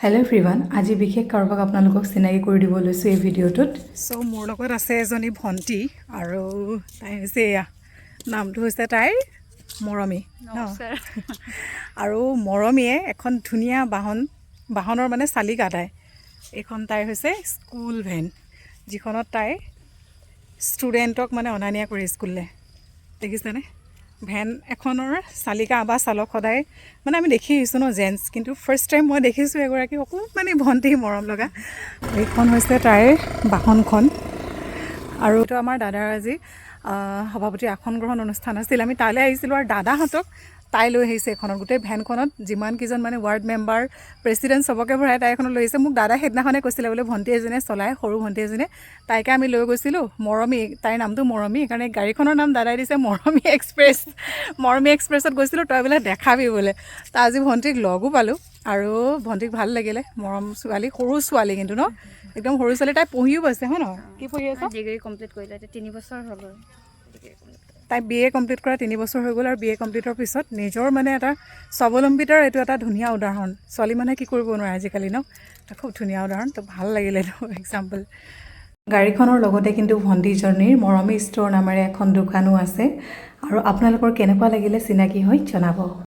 Hello' everyone, আজি বিশেষ কাৰোবাক আপোনালোকক চিনাকি কৰি দিব লৈছোঁ এই ভিডিঅ'টোত। চ' মোৰ লগত আছে এজনী ভণ্টি আৰু তাই হৈছে এয়া নামটো হৈছে তাইৰ মৰমী। আৰু মৰমীয়ে এখন ধুনীয়া বাহনৰ মানে চালিকা তাই। এইখন তাইৰ হৈছে স্কুল ভেন, যিখনত তাই ষ্টুডেণ্টক মানে অনা নিয়া কৰে স্কুললৈ। দেখিছেনে? ভেন এখনৰ চালিকা বা চালক সদায় মানে আমি দেখি আহিছোঁ ন জেণ্টছ, কিন্তু ফাৰ্ষ্ট টাইম মই দেখিছোঁ এগৰাকী অকণমানি ভণ্টি মৰম লগা। এইখন হৈছে তাইৰ বাহনখন। আৰু এইটো আমাৰ দাদাৰ আজি সভাপতি আসন গ্ৰহণ অনুষ্ঠান আছিল। আমি তালৈ আহিছিলোঁ আৰু দাদাহঁতক তাই লৈ আহিছে এখনত, গোটেই ভেনখনত যিমানকেইজন মানে ৱাৰ্ড মেম্বাৰ, প্ৰেচিডেণ্ট চবকে ভৰাই তাই এখনত লৈ আহিছে। মোক দাদা সেইদিনাখনে কৈছিলে বোলে ভণ্টি এজনীয়ে চলাই, সৰু ভণ্টি এজনীয়ে, তাইকে আমি লৈ গৈছিলোঁ। মৰমী, তাইৰ নামটো মৰমী, সেইকাৰণে গাড়ীখনৰ নাম দাদাই দিছে মৰমী এক্সপ্ৰেছ। মৰমী এক্সপ্ৰেছত গৈছিলোঁ, তই বোলে দেখাবি বোলে। তাৰ আজি ভণ্টিক লগো পালোঁ আৰু ভণ্টিক ভাল লাগিলে। মৰম ছোৱালী, সৰু ছোৱালী কিন্তু ন, একদম সৰু ছোৱালী। তাই পঢ়িও পাইছে হয় নহয়? কি পঢ়ি আছে? ডিগ্ৰী কমপ্লিট কৰিলে, 3 বছৰ হ'ল। তাই BA কমপ্লিট কৰা 3 বছৰ হৈ গ'ল আৰু BA কমপ্লিটৰ পিছত নিজৰ মানে এটা স্বাৱলম্বিতাৰ এইটো এটা ধুনীয়া উদাহৰণ। ছোৱালী মানুহে কি কৰিব নোৱাৰে আজিকালি ন, এটা খুব ধুনীয়া উদাহৰণ। তো ভাল লাগিলে এইটো এক্সাম্পল। গাড়ীখনৰ লগতে কিন্তু ভণ্টিজনীৰ মৰমী ষ্ট'ৰ নামেৰে এখন দোকানো আছে। আৰু আপোনালোকৰ কেনেকুৱা লাগিলে চিনাকি হৈ জনাব।